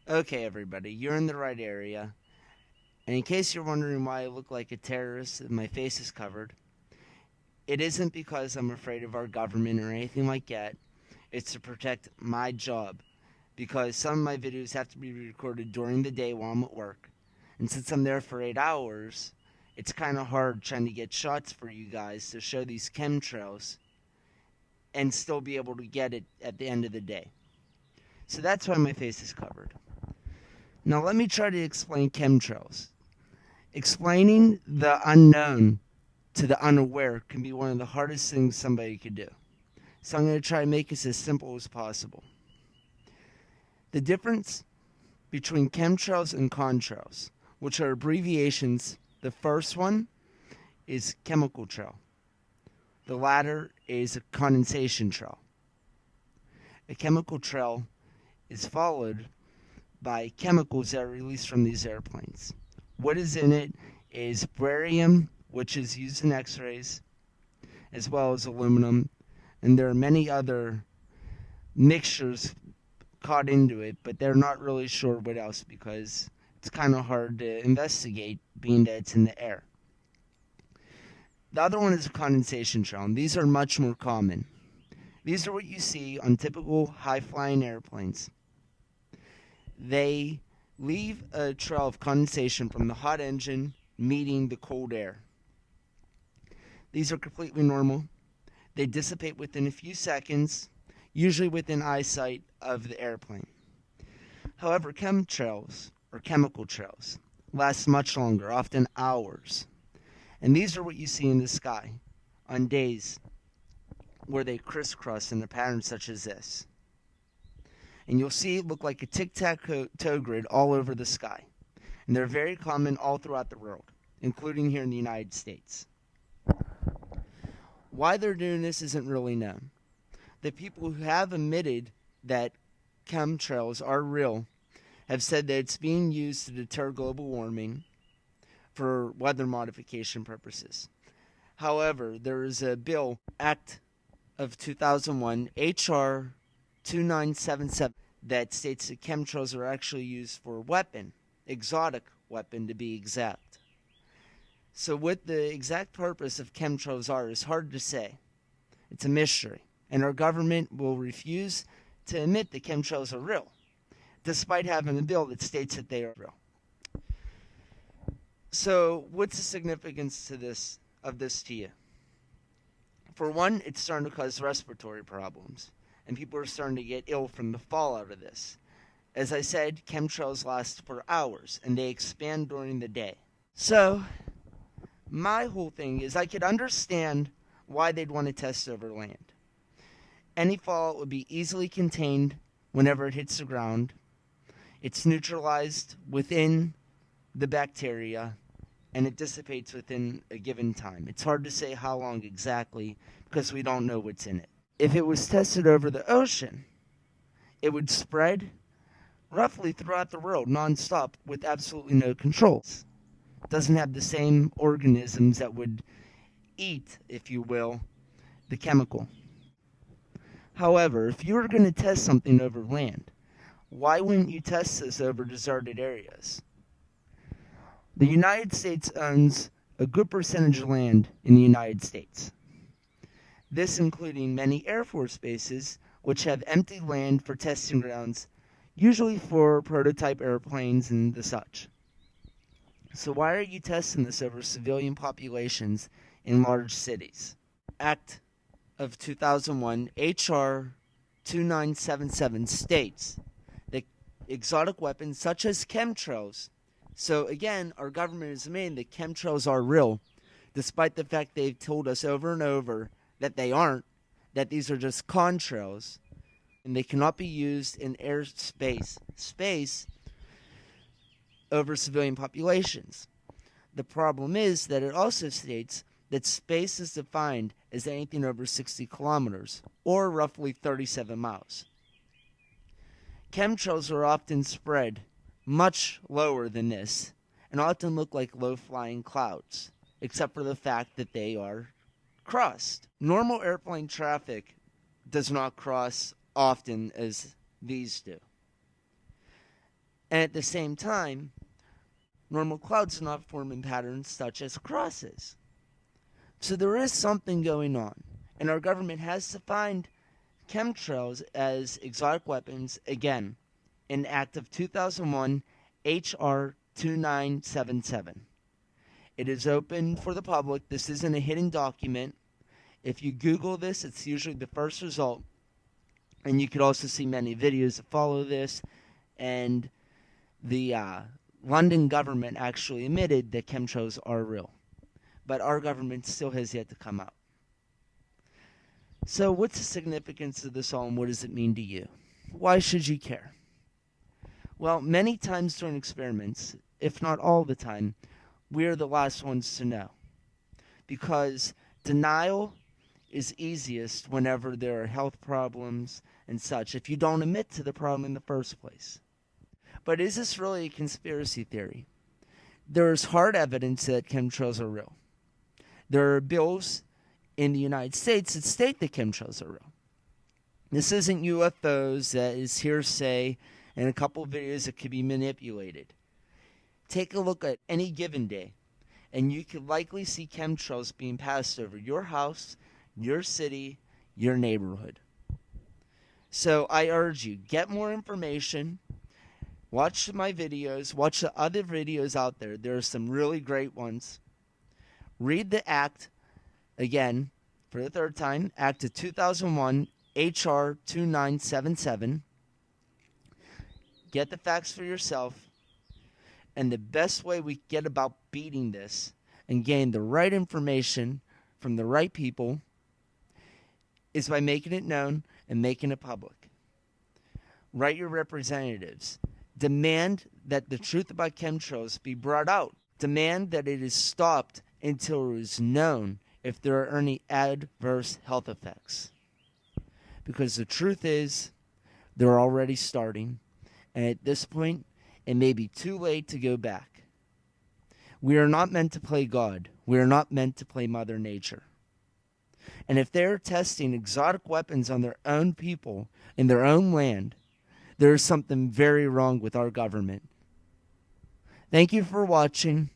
Okay, everybody, you're in the right area. And in case you're wondering why I look like a terrorist and my face is covered, it isn't because I'm afraid of our government or anything like that. It's to protect my job. Because some of my videos have to be recorded during the day while I'm at work. And since I'm there for 8 hours, it's kind of hard trying to get shots for you guys to show these chemtrails and still be able to get it at the end of the day. So that's why my face is covered. Now let me try to explain chemtrails. Explaining the unknown to the unaware can be one of the hardest things somebody could do. So I'm going to try to make this as simple as possible. The difference between chemtrails and contrails, which are abbreviations, the first one is chemical trail. The latter is a condensation trail. A chemical trail is followed by chemicals that are released from these airplanes. What is in it is barium, which is used in x-rays, as well as aluminum, and there are many other mixtures caught into it, but they're not really sure what else because it's kind of hard to investigate being that it's in the air. The other one is a condensation trail, and these are much more common. These are what you see on typical high-flying airplanes. They leave a trail of condensation from the hot engine meeting the cold air. These are completely normal. They dissipate within a few seconds, usually within eyesight of the airplane. However, chemtrails, or chemical trails, last much longer, often hours. And these are what you see in the sky on days where they crisscross in a pattern such as this. And you'll see it look like a tic-tac-toe grid all over the sky. And they're very common all throughout the world, including here in the United States. Why they're doing this isn't really known. The people who have admitted that chemtrails are real have said that it's being used to deter global warming for weather modification purposes. However, there is a bill, Act of 2001, H.R. 2977, that states that chemtrails are actually used for weapon, exotic weapon to be exact. So what the exact purpose of chemtrails are is hard to say. It's a mystery, and our government will refuse to admit that chemtrails are real, despite having a bill that states that they are real. So what's the significance of this to you? For one, it's starting to cause respiratory problems, and people are starting to get ill from the fallout of this. As I said, chemtrails last for hours, and they expand during the day. So my whole thing is I could understand why they'd want to test over land. Any fallout would be easily contained whenever it hits the ground. It's neutralized within the bacteria, and it dissipates within a given time. It's hard to say how long exactly because we don't know what's in it. If it was tested over the ocean, it would spread roughly throughout the world nonstop with absolutely no controls. It doesn't have the same organisms that would eat, if you will, the chemical. However, if you were going to test something over land, why wouldn't you test this over deserted areas? The United States owns a good percentage of land in the United States. This including many Air Force bases, which have empty land for testing grounds, usually for prototype airplanes and the such. So why are you testing this over civilian populations in large cities? Act of 2001, H.R. 2977 states that exotic weapons such as chemtrails. So again, our government is admitting that chemtrails are real, despite the fact they've told us over and over that they aren't, that these are just contrails, and they cannot be used in space over civilian populations. The problem is that it also states that space is defined as anything over 60 kilometers, or roughly 37 miles. Chemtrails are often spread much lower than this, and often look like low-flying clouds, except for the fact that they are crossed. Normal airplane traffic does not cross often as these do. And at the same time, normal clouds do not form in patterns such as crosses. So there is something going on, and our government has defined chemtrails as exotic weapons, again, in Act of 2001, H.R. 2977. It is open for the public. This isn't a hidden document. If you Google this, it's usually the first result. And you could also see many videos that follow this. And the London government actually admitted that chemtrails are real. But our government still has yet to come out. So what's the significance of this all, and what does it mean to you? Why should you care? Well, many times during experiments, if not all the time, we're the last ones to know. Because denial is easiest whenever there are health problems and such, if you don't admit to the problem in the first place. But is this really a conspiracy theory? There is hard evidence that chemtrails are real. There are bills in the United States that state that chemtrails are real. This isn't UFOs that is hearsay and a couple of videos that could be manipulated. Take a look at any given day, and you could likely see chemtrails being passed over your house, your city, your neighborhood. So I urge you, get more information, watch my videos, watch the other videos out there. There are some really great ones. Read the Act, again, for the third time, Act of 2001, H.R. 2977. Get the facts for yourself. And the best way we get about beating this and gain the right information from the right people is by making it known and making it public. Write your representatives. Demand that the truth about chemtrails be brought out. Demand that it is stopped until it is known if there are any adverse health effects. Because the truth is, they're already starting, and at this point, it may be too late to go back. We are not meant to play God. We are not meant to play Mother Nature. And if they're testing exotic weapons on their own people in their own land, there is something very wrong with our government. Thank you for watching.